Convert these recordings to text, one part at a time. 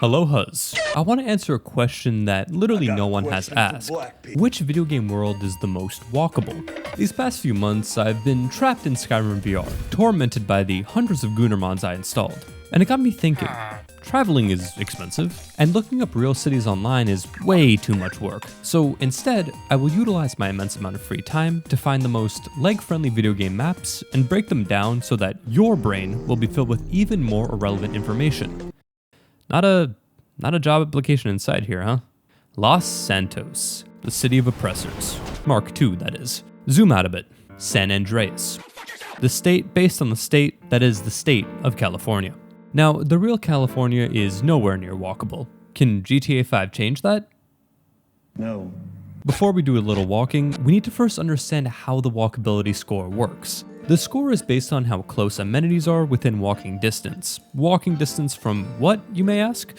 Alohas. I want to answer a question that literally no one has asked. Which video game world is the most walkable? These past few months, I've been trapped in Skyrim VR, tormented by the hundreds of Gunnar mods I installed. And it got me thinking, traveling is expensive, and looking up real cities online is way too much work. So instead, I will utilize my immense amount of free time to find the most leg-friendly video game maps and break them down so that your brain will be filled with even more irrelevant information. Not a job application inside here, huh? Los Santos, the city of oppressors. Mark II, that is. Zoom out a bit. San Andreas. The state based on the state that is the state of California. Now, the real California is nowhere near walkable. Can GTA 5 change that? No. Before we do a little walking, we need to first understand how the walkability score works. The score is based on how close amenities are within walking distance. Walking distance from what, you may ask?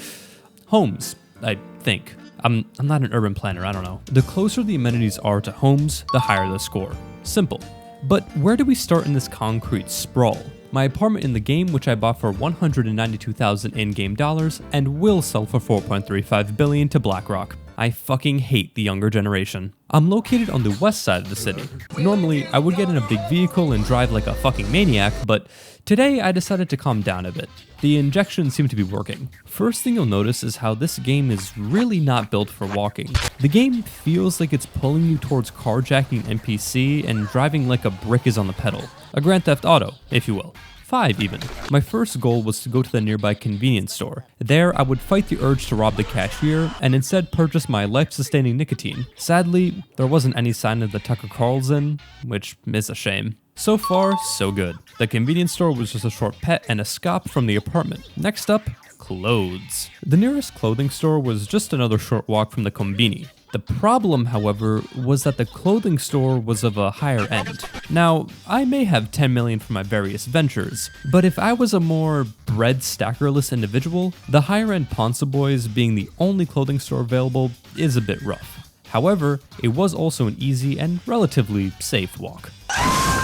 Homes, I think. I'm not an urban planner, I don't know. The closer the amenities are to homes, the higher the score. Simple. But where do we start in this concrete sprawl? My apartment in the game, which I bought for $192,000 in-game dollars and will sell for $4.35 billion to BlackRock. I fucking hate the younger generation. I'm located on the west side of the city. Normally, I would get in a big vehicle and drive like a fucking maniac, but today I decided to calm down a bit. The injections seem to be working. First thing you'll notice is how this game is really not built for walking. The game feels like it's pulling you towards carjacking NPC and driving like a brick is on the pedal. A Grand Theft Auto, if you will. 5 even. My first goal was to go to the nearby convenience store. There, I would fight the urge to rob the cashier and instead purchase my life-sustaining nicotine. Sadly, there wasn't any sign of the Tucker Carlson, which is a shame. So far, so good. The convenience store was just a short pet and a scop from the apartment. Next up, clothes. The nearest clothing store was just another short walk from the Combini. The problem, however, was that the clothing store was of a higher end. Now, I may have 10 million for my various ventures, but if I was a more bread stackerless individual, the higher end Ponce Boys being the only clothing store available is a bit rough. However, it was also an easy and relatively safe walk.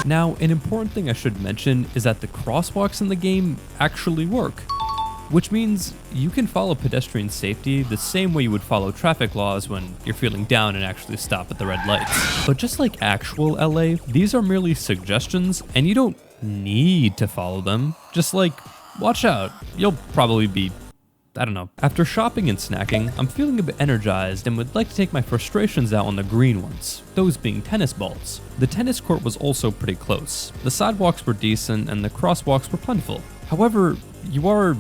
Now, an important thing I should mention is that the crosswalks in the game actually work. Which means you can follow pedestrian safety the same way you would follow traffic laws when you're feeling down and actually stop at the red lights. But just like actual LA, these are merely suggestions and you don't need to follow them. Just like, watch out, you'll probably be, I don't know. After shopping and snacking, I'm feeling a bit energized and would like to take my frustrations out on the green ones, those being tennis balls. The tennis court was also pretty close. The sidewalks were decent and the crosswalks were plentiful. However, you are,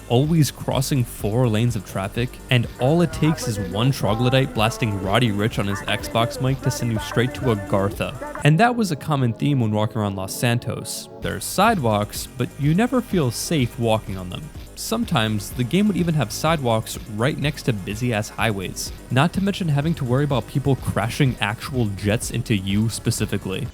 always crossing 4 lanes of traffic, and all it takes is one troglodyte blasting Roddy Ricch on his Xbox mic to send you straight to a Gartha. And that was a common theme when walking around Los Santos. There's sidewalks, but you never feel safe walking on them. Sometimes, the game would even have sidewalks right next to busy-ass highways, not to mention having to worry about people crashing actual jets into you specifically.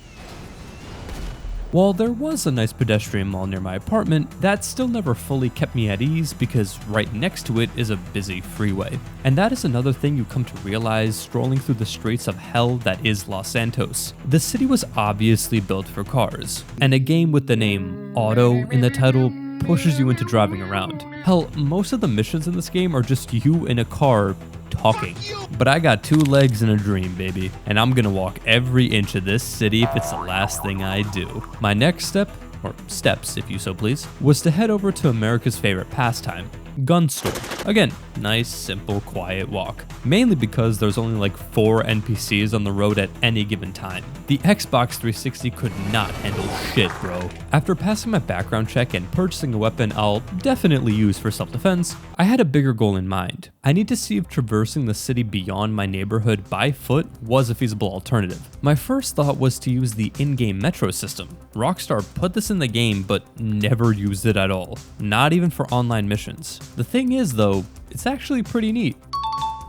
While there was a nice pedestrian mall near my apartment, that still never fully kept me at ease because right next to it is a busy freeway. And that is another thing you come to realize strolling through the streets of hell that is Los Santos. The city was obviously built for cars, and a game with the name Auto in the title pushes you into driving around. Hell, most of the missions in this game are just you in a car talking. But I got 2 legs and a dream, baby, and I'm gonna walk every inch of this city if it's the last thing I do. My next step, or steps if you so please, was to head over to America's favorite pastime, gun store. Again, nice, simple, quiet walk. Mainly because there's only 4 NPCs on the road at any given time. The Xbox 360 could not handle shit, bro. After passing my background check and purchasing a weapon I'll definitely use for self-defense, I had a bigger goal in mind. I need to see if traversing the city beyond my neighborhood by foot was a feasible alternative. My first thought was to use the in-game metro system. Rockstar put this in the game but never used it at all, not even for online missions. The thing is though, it's actually pretty neat.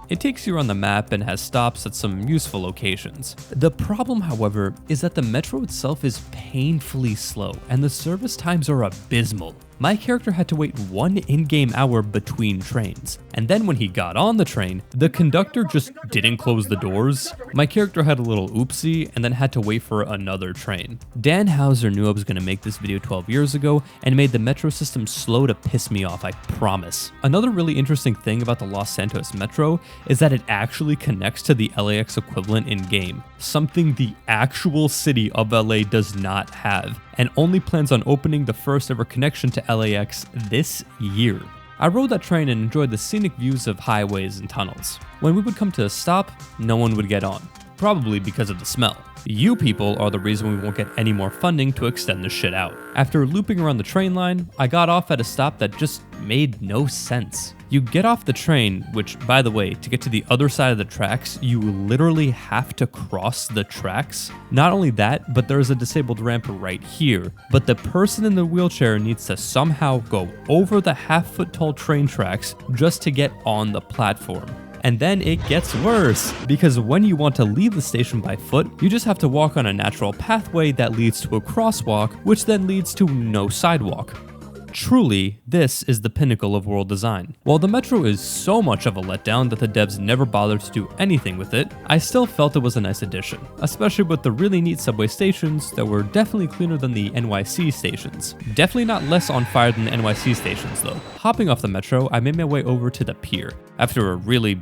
It takes you around the map and has stops at some useful locations. The problem, however, is that the metro itself is painfully slow and the service times are abysmal. my character had to wait 1 in-game hour between trains. And then when he got on the train, the conductor just didn't close the doors. My character had a little oopsie and then had to wait for another train. Dan Hauser knew I was going to make this video 12 years ago and made the metro system slow to piss me off, I promise. Another really interesting thing about the Los Santos metro is that it actually connects to the LAX equivalent in-game, something the actual city of LA does not have, and only plans on opening the first ever connection to LAX this year. I rode that train and enjoyed the scenic views of highways and tunnels. When we would come to a stop, no one would get on, probably because of the smell. You people are the reason we won't get any more funding to extend this shit out. After looping around the train line, I got off at a stop that just made no sense. You get off the train, which, by the way, to get to the other side of the tracks, you literally have to cross the tracks. Not only that, but there is a disabled ramp right here, but the person in the wheelchair needs to somehow go over the half-foot-tall train tracks just to get on the platform. And then it gets worse, because when you want to leave the station by foot, you just have to walk on a natural pathway that leads to a crosswalk, which then leads to no sidewalk. Truly, this is the pinnacle of world design. While the metro is so much of a letdown that the devs never bothered to do anything with it, I still felt it was a nice addition, especially with the really neat subway stations that were definitely cleaner than the NYC stations. Definitely not less on fire than the NYC stations though. Hopping off the metro, I made my way over to the Pier after a really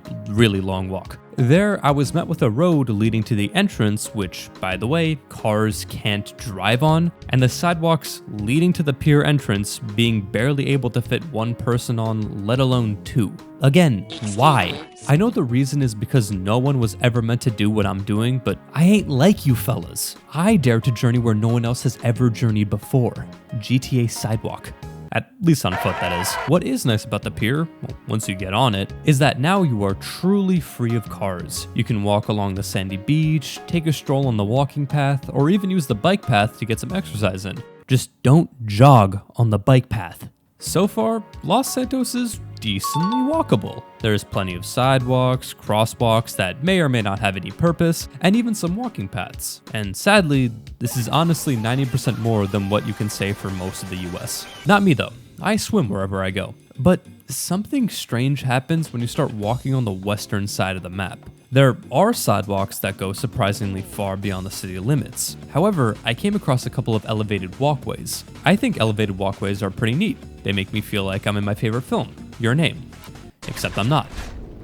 long walk. There, I was met with a road leading to the entrance, which, by the way, cars can't drive on, and the sidewalks leading to the pier entrance being barely able to fit one person on, let alone two. Again, why? I know the reason is because no one was ever meant to do what I'm doing, but I ain't like you fellas. I dare to journey where no one else has ever journeyed before. GTA Sidewalk. At least on foot, that is. What is nice about the pier, well, once you get on it, is that now you are truly free of cars. You can walk along the sandy beach, take a stroll on the walking path, or even use the bike path to get some exercise in. Just don't jog on the bike path. So far, Los Santos is decently walkable. There's plenty of sidewalks, crosswalks that may or may not have any purpose, and even some walking paths. And sadly, this is honestly 90% more than what you can say for most of the US. Not me though, I swim wherever I go. But something strange happens when you start walking on the western side of the map. There are sidewalks that go surprisingly far beyond the city limits. However, I came across a couple of elevated walkways. I think elevated walkways are pretty neat. They make me feel like I'm in my favorite film, Your Name. Except I'm not.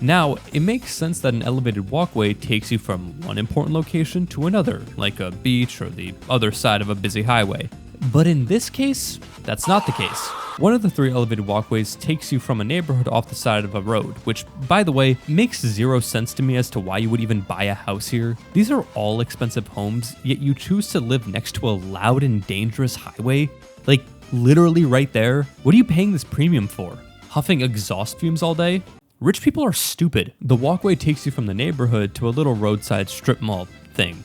Now, it makes sense that an elevated walkway takes you from one important location to another, like a beach or the other side of a busy highway. But in this case, that's not the case. One of the 3 elevated walkways takes you from a neighborhood off the side of a road, which, by the way, makes 0 sense to me as to why you would even buy a house here. These are all expensive homes, yet you choose to live next to a loud and dangerous highway? Like, literally right there? What are you paying this premium for? Huffing exhaust fumes all day? Rich people are stupid. The walkway takes you from the neighborhood to a little roadside strip mall thing.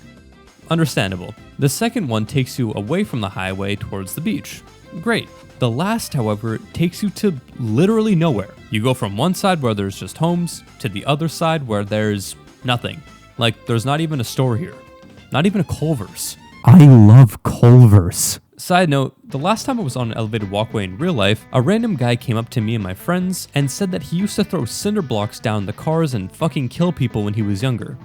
Understandable. The second one takes you away from the highway towards the beach. Great. The last, however, takes you to literally nowhere. You go from one side where there's just homes to the other side where there's nothing. Like, there's not even a store here. Not even a Culver's. I love Culver's. Side note, the last time I was on an elevated walkway in real life, a random guy came up to me and my friends and said that he used to throw cinder blocks down the cars and fucking kill people when he was younger.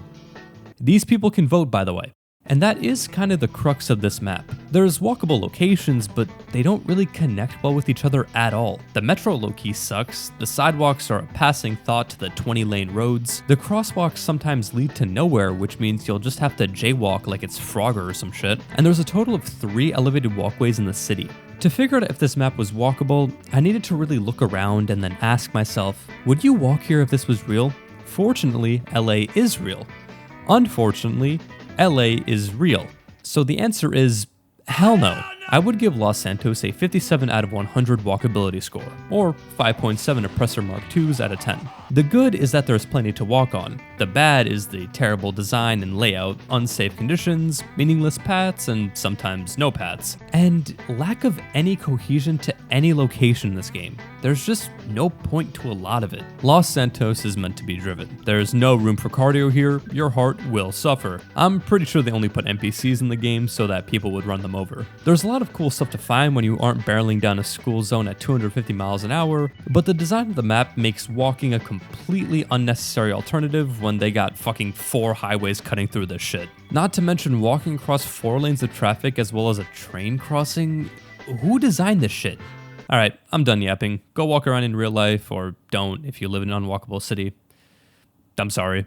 These people can vote, by the way. And that is kind of the crux of this map. There's walkable locations, but they don't really connect well with each other at all. The metro low-key sucks, the sidewalks are a passing thought to the 20-lane roads, the crosswalks sometimes lead to nowhere, which means you'll just have to jaywalk like it's Frogger or some shit, and there's a total of 3 elevated walkways in the city. To figure out if this map was walkable, I needed to really look around and then ask myself, would you walk here if this was real? Fortunately, LA is real. Unfortunately, LA is real. So the answer is hell no. I would give Los Santos a 57 out of 100 walkability score, or 5.7 Oppressor Mark IIs out of 10. The good is that there's plenty to walk on. The bad is the terrible design and layout, unsafe conditions, meaningless paths, and sometimes no paths, and lack of any cohesion to any location in this game. There's just no point to a lot of it. Los Santos is meant to be driven. There's no room for cardio here, your heart will suffer. I'm pretty sure they only put NPCs in the game so that people would run them over. There's a lot of cool stuff to find when you aren't barreling down a school zone at 250 miles an hour, but the design of the map makes walking a completely unnecessary alternative when they got fucking 4 highways cutting through this shit. Not to mention walking across 4 lanes of traffic as well as a train crossing. Who designed this shit? Alright, I'm done yapping. Go walk around in real life, or don't if you live in an unwalkable city. I'm sorry.